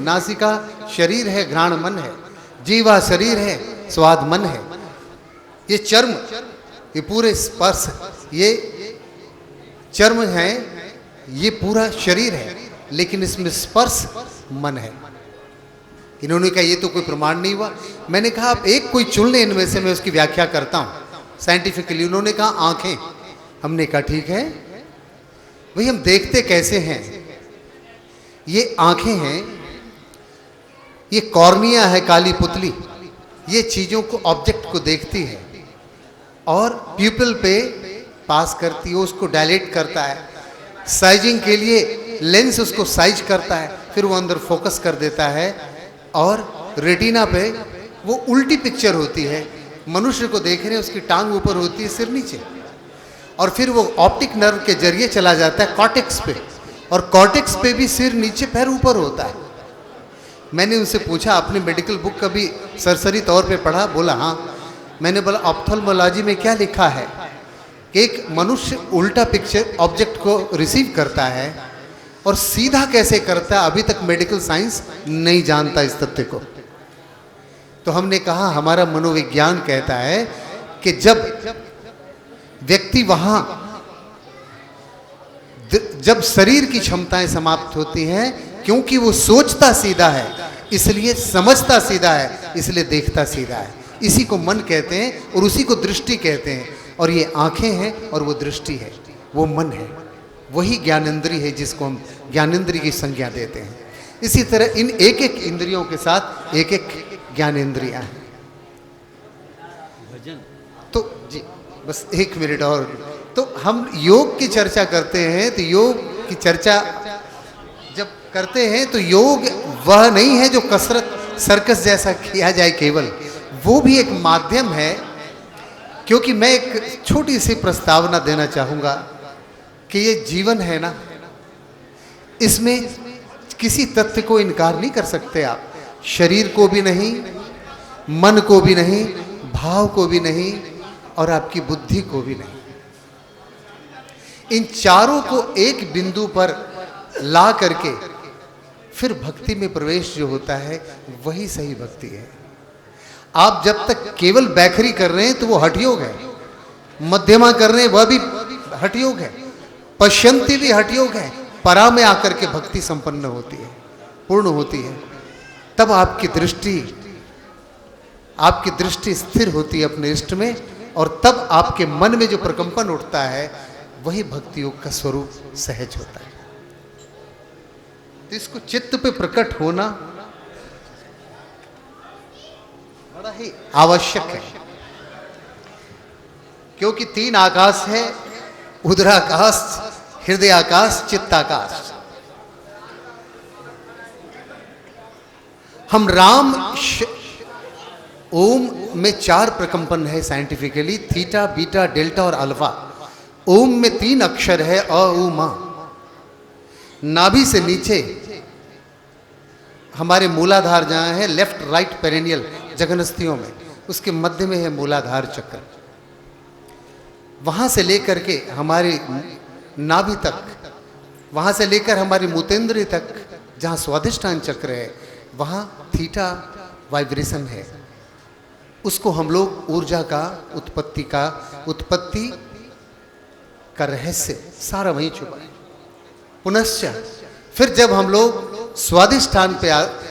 नासिका शरीर है, घ्राण मन है, जीवा शरीर है, स्वाद मन है, ये चर्म, ये पूरे स्पर्श, ये चर्म है, ये पूरा शरीर है, लेकिन इसमें स्पर्श मन है। इन्होंने कहा ये तो कोई प्रमाण नहीं हुआ। मैंने कहा आप एक कोई चुन लें इनमें से, मैं उसकी व्याख्या करता हूं साइंटिफिकली। उन्होंने कहा आंखें। हमने कहा ठीक है भाई, हम देखते कैसे हैं? ये आंखें हैं, ये कॉर्निया है, काली पुतली, ये चीजों को, ऑब्जेक्ट को देखती है और प्यूपिल पे पास करती है, उसको डायलेट करता है, साइजिंग के लिए लेंस उसको साइज करता है, फिर वो अंदर फोकस कर देता है और रेटिना पे वो उल्टी पिक्चर होती है। मनुष्य को देख रहे हैं, उसकी टांग ऊपर होती है, सिर नीचे, और फिर वो ऑप्टिक नर्व के जरिए चला जाता है कॉर्टेक्स पे, और कॉर्टेक्स पे भी सिर नीचे पैर ऊपर होता है। मैंने उनसे पूछा आपने मेडिकल बुक कभी सरसरी तौर पे पढ़ा? बोला हाँ। मैंने बोला ऑप्थेल्मोलॉजी में क्या लिखा है कि एक मनुष्य उल्टा पिक्चर ऑब्जेक्ट को रिसीव करता है और सीधा कैसे करता है, अभी तक मेडिकल साइंस नहीं जानता इस तथ्य को। तो हमने कहा हमारा मनोविज्ञान कहता है कि जब व्यक्ति वहां, जब शरीर की क्षमताएं समाप्त होती हैं, क्योंकि वो सोचता सीधा है इसलिए समझता सीधा है, इसलिए देखता सीधा है, इसी को मन कहते हैं और उसी को दृष्टि कहते हैं। और ये आंखें हैं और वो दृष्टि है, वो मन है, वही ज्ञानेंद्रिय है जिसको हम ज्ञानेंद्रिय की संज्ञा देते हैं। इसी तरह इन एक एक इंद्रियों के साथ एक एक ज्ञानेंद्रियां हैं। तो जी बस एक मिनट और, तो हम योग की चर्चा करते हैं, तो योग की चर्चा जब करते हैं तो योग वह नहीं है जो कसरत सर्कस जैसा किया जाए केवल, वो भी एक माध्यम है। क्योंकि मैं एक छोटी सी प्रस्तावना देना चाहूँगा कि ये जीवन है ना, इसमें किसी तथ्य को इनकार नहीं कर सकते आप, शरीर को भी नहीं, मन को भी नहीं, भाव को भी नहीं, और आपकी बुद्धि को भी नहीं। इन चारों को एक बिंदु पर ला करके फिर भक्ति में प्रवेश जो होता है वही सही भक्ति है। आप जब तक केवल बैखरी कर रहे हैं तो वो हठयोग है, मध्यमा कर रहे हैं वह भी हठयोग है, पश्यंती भी हठयोग है, परा में आकर के भक्ति संपन्न होती है, पूर्ण होती है। तब आपकी दृष्टि स्थिर होती है अपने इष्ट में, और तब आपके मन में जो प्रकंपन उठता है वही भक्ति योग का स्वरूप सहज होता है। तो इसको चित्त पे प्रकट होना बड़ा ही आवश्यक है, क्योंकि तीन आकाश है, उदराकाश, हृदय आकाश, चित्ताकाश। हम राम ओम में चार प्रकंपन है साइंटिफिकली, थीटा, बीटा, डेल्टा और अल्फा। ओम में तीन अक्षर है, अ उ मा। नाभि से नीचे हमारे मूलाधार जहां है, लेफ्ट राइट पेरेनियल जघनस्थियों में, उसके मध्य में है मूलाधार चक्र। वहां से लेकर के हमारी नाभि तक, वहां से लेकर हमारी मूतेंद्रिय तक जहां स्वादिष्ठान चक्र है, वहां थीटा वाइब्रेशन है। उसको हम लोग ऊर्जा का उत्पत्ति का रहस्य सारा वहीं छुपा है। पुनश्च फिर जब हम लोग स्वादिष्ठान पे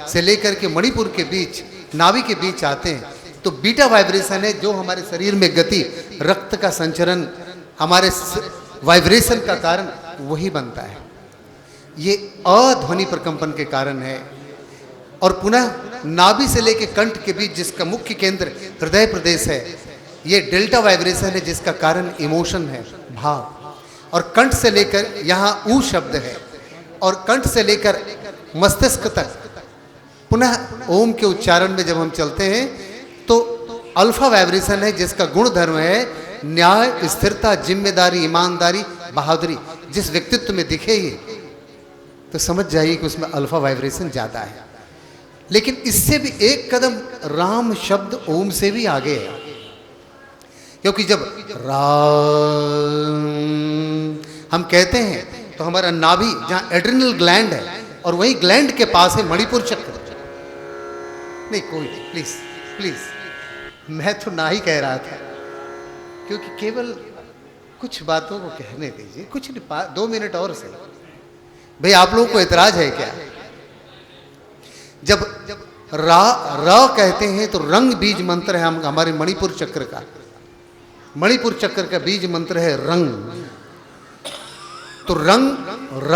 से लेकर के मणिपुर के बीच, नाभि के बीच आते हैं, तो बीटा वाइब्रेशन है जो हमारे शरीर में गति, रक्त का संचरण, हमारे वाइब्रेशन का कारण वही बनता है। ये अध्वनि प्रकंपन के कारण है। और पुनः नाभि से लेकर कंठ के बीच जिसका मुख्य केंद्र हृदय प्रदेश है, ये डेल्टा वाइब्रेशन है जिसका कारण इमोशन है, भाव। और कंठ से लेकर यहाँ ऊ शब्द है, और कंठ से लेकर मस्तिष्क तक पुनः ओम के उच्चारण में जब हम चलते हैं तो अल्फा वाइब्रेशन है जिसका गुण धर्म है न्याय, स्थिरता, जिम्मेदारी, ईमानदारी, बहादुरी। जिस व्यक्तित्व में दिखे ही तो समझ जाइए कि उसमें अल्फा वाइब्रेशन ज़्यादा है। लेकिन इससे भी एक कदम राम शब्द ओम से भी आगे है, क्योंकि जब राम हम कहते हैं तो हमारा नाभि जहाँ एड्रिनल ग्लैंड है, और वही ग्लैंड के पास है मणिपुर चक्र। नहीं कोई नहीं, प्लीज प्लीज, मैं तो ना ही कह रहा था, क्योंकि केवल कुछ बातों को कहने दीजिए, कुछ नहीं, 2 मिनट और से। भाई आप लोगों को एतराज है क्या? जब रा कहते हैं तो रंग बीज मंत्र है हमारे मणिपुर चक्र का। मणिपुर चक्र का बीज मंत्र है रंग। तो रंग र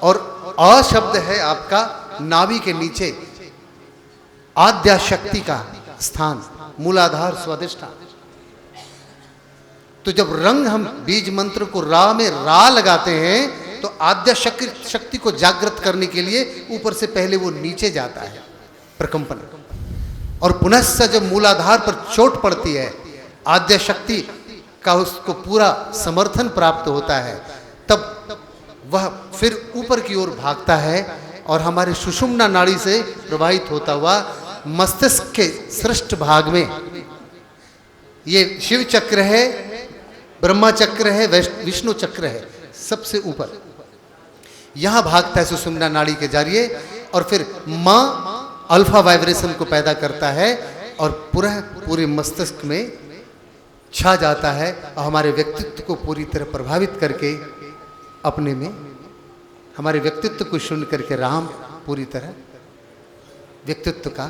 और अ शब्द है आपका नाभि के नीचे आद्या शक्ति का स्थान, मूलाधार स्वादिष्ठान। तो जब रंग हम बीज मंत्र को रा में रा लगाते हैं तो आद्या शक्ति को जागृत करने के लिए ऊपर से पहले वो नीचे जाता है प्रकंपन, और पुनः जब मूलाधार पर चोट पड़ती है, आद्या शक्ति का उसको पूरा समर्थन प्राप्त होता है, तब वह फिर ऊपर की ओर भागता है और हमारे सुषुम्ना नाड़ी से प्रवाहित होता हुआ मस्तिष्क के श्रेष्ठ भाग में, ये शिव चक्र है, ब्रह्मा चक्र है, विष्णु चक्र है, सबसे ऊपर यहां भागता है सुषुम्ना नाड़ी के जरिए, और फिर मां अल्फा वाइब्रेशन को पैदा करता है और पूरे मस्तिष्क में छा जाता है और हमारे व्यक्तित्व को पूरी तरह प्रभावित करके अपने में, हमारे व्यक्तित्व को सुन करके राम पूरी तरह व्यक्तित्व का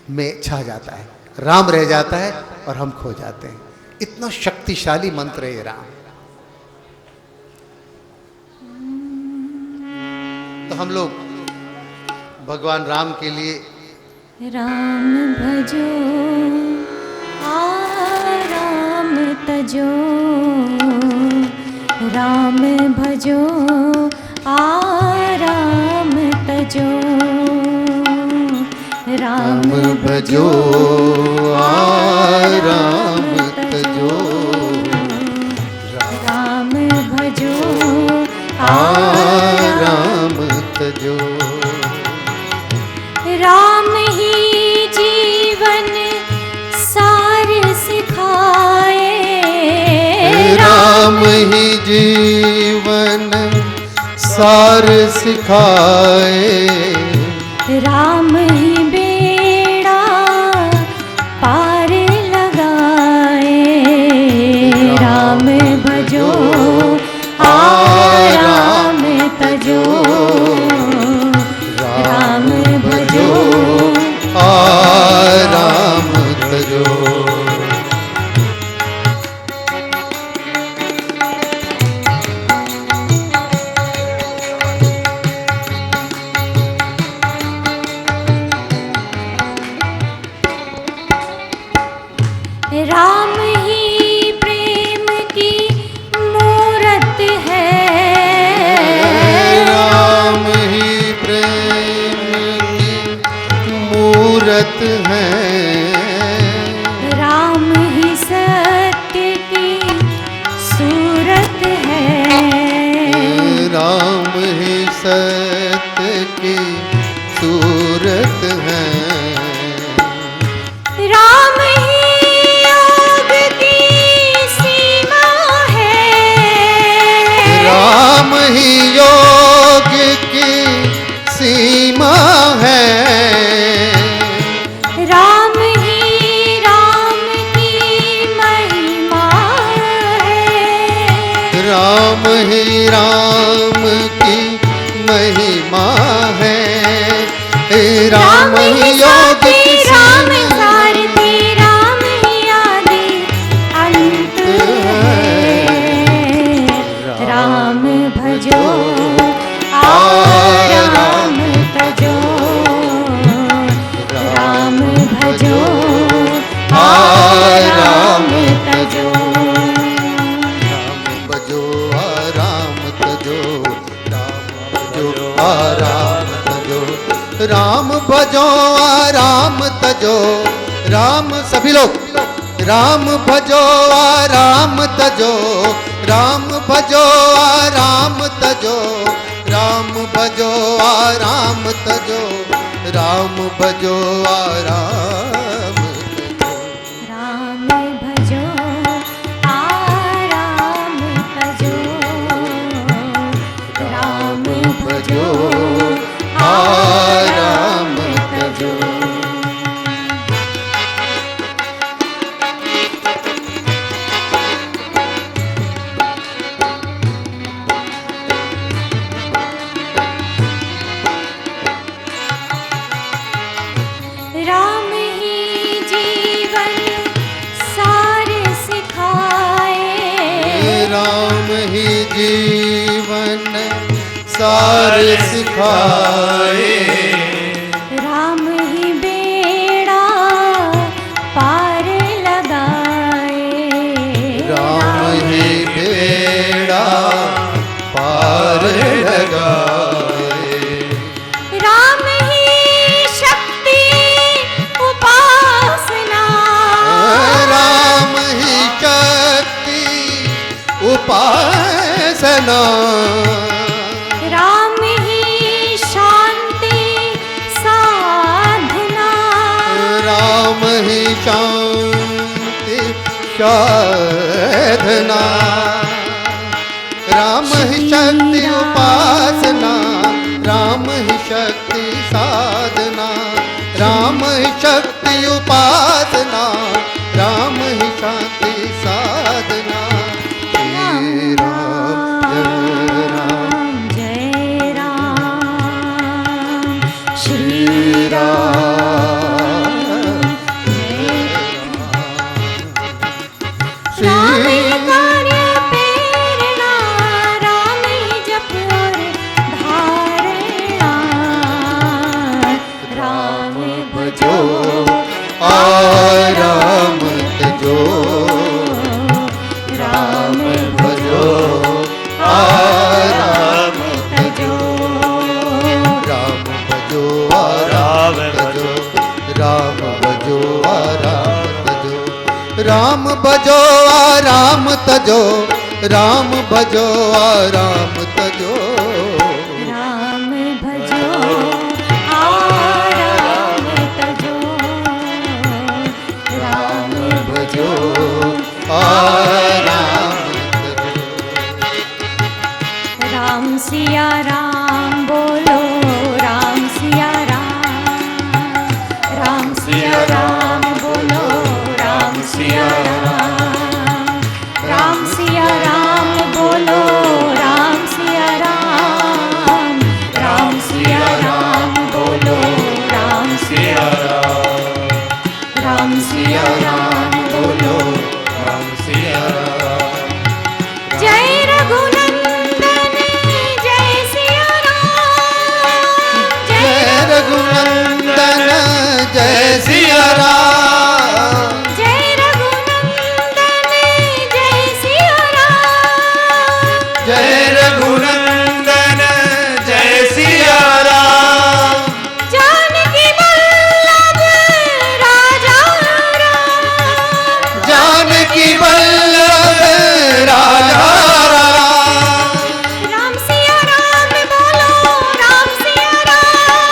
में छा जाता है, राम रह जाता है और हम खो जाते हैं। इतना शक्तिशाली मंत्र है ये राम। तो हम लोग भगवान राम के लिए राम भजो राम तजो, राम भजो राम तजो, राम भजो राम तजो, राम भजो राम तजो। राम ही जीवन सार सिखाए, राम ही जीवन सार सिखाए, राम ही बेड़ा पार लगाए, राम भजो राम तजो, राम भजो राम तजो। राम ही प्रेम की मूरत है, राम ही प्रेम की मूरत है, राम ही सत्य की सूरत है, राम ही सत्य की सूरत है, राम ही योग की सीमा है, राम ही योग की सीमा है, राम ही राम की महिमा है, राम ही राम की महिमा है, राम ही योग की राम सीमा सारथी, राम ही आदि अंत है, राम भजो राम तजो, राम भजो राम तजो, राम भजो राम तजो, राम भजो राम तजो, राम भजो राम तजो, राम सभी लोग राम भजो राम तजो, राम भजो राम तजो, राम भजो राम तजो, राम भजो राम तजो। राम भजो राम तजो, राम भजो ही जीवन सार सिखाए, राम ही बेड़ा पार लगाए, राम ही बेड़ा पार लगाए, राम ही शक्ति उपासना, राम ही शक्ति उपासना, राम ही शांति साधना, राम ही शांति साधना, राम ही शक्ति उपासना, राम ही शक्ति साधना, राम ही शक्ति उपासना, राम ही शांति साधना। श्री राम जय राम, श्री राम जय राम, श्री कार्य प्रेरणा, राम ही जप और धारणा, राम भजो राम तजो, राम भजो राम तजो, राम भजो राम तजो, राम भजो राम तजो, राम भजो राम तजो, राम भजो राम तजो, राम भजो राम तजो, राम भजो राम तजो। राम सिया राम बोलो, राम सिया राम, राम सिया राम बोलो, राम सिया राम, राम सिया राम बोलो, राम सिया राम, राम सिया राम बोलो, राम सिया राम, राम सिया राम बोलो, राम सिया राम। जय रघुनंदन जय सिया राम, जय रघुनंदन जय सिया राम, जय रघुनंदन जय सिया राम, जय रघुनंदन जय सिया राम, जानकी वल्लभ राजा राम, जानकी वल्लभ राजा राम, राम सिया राम बोलो, राम सिया राम,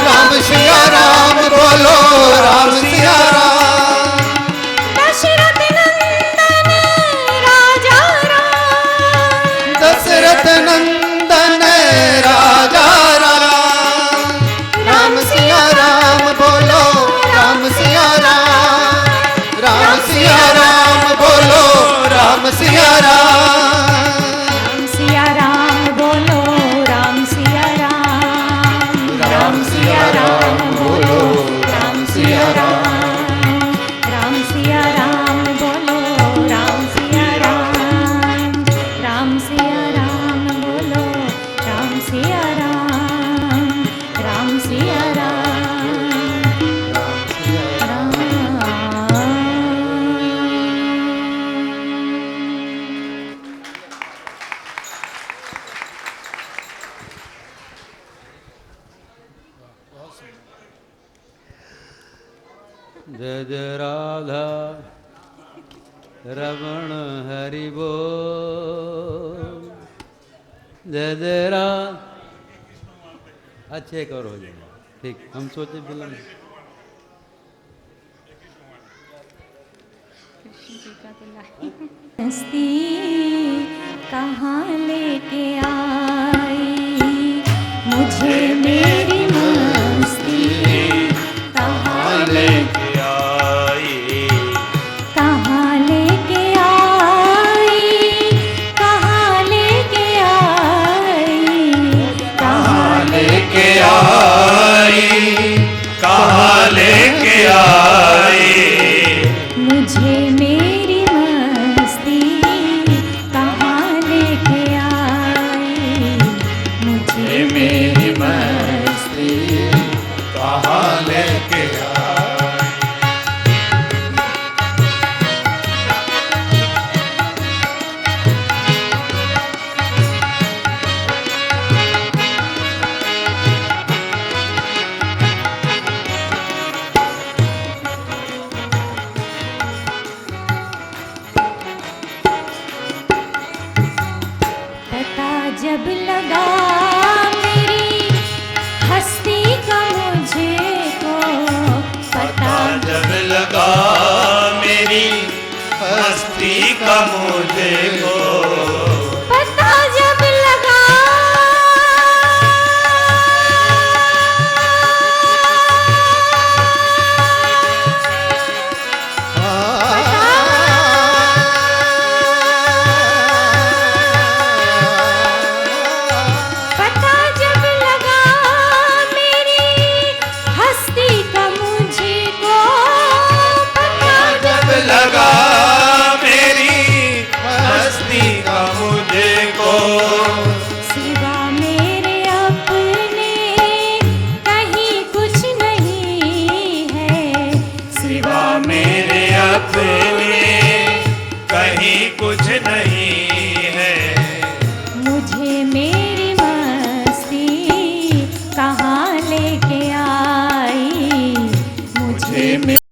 राम सिया राम बोलो, राम सिया राम, दशरथ नंदन राजा राम, दशरथ नंदन राजा राम, राम सिया राम बोलो, राम सिया राम, राम सिया राम बोलो, राम सिया राम, राम सिया राम बोलो, राम सिया राम, राम सिया राम बोलो, राम सिया राम, राम सिया राम बोलो, राम सिया राम, राम सिया राम बोलो, राम सिया राम, राम सिया राम, जय जय राधा रमण हरि बोल, जय जय राधा। अच्छे करो जी, ठीक। हम सोचे फिल्म मस्ती कहाँ लेके आई, मुझे मेरी मस्ती कहाँ लेके आई, कहाँ लेके आई, कहाँ लेके आई, कहाँ लेके आई, कहाँ लेके आई, मुझे मेरी मस्ती कहाँ ले मुझे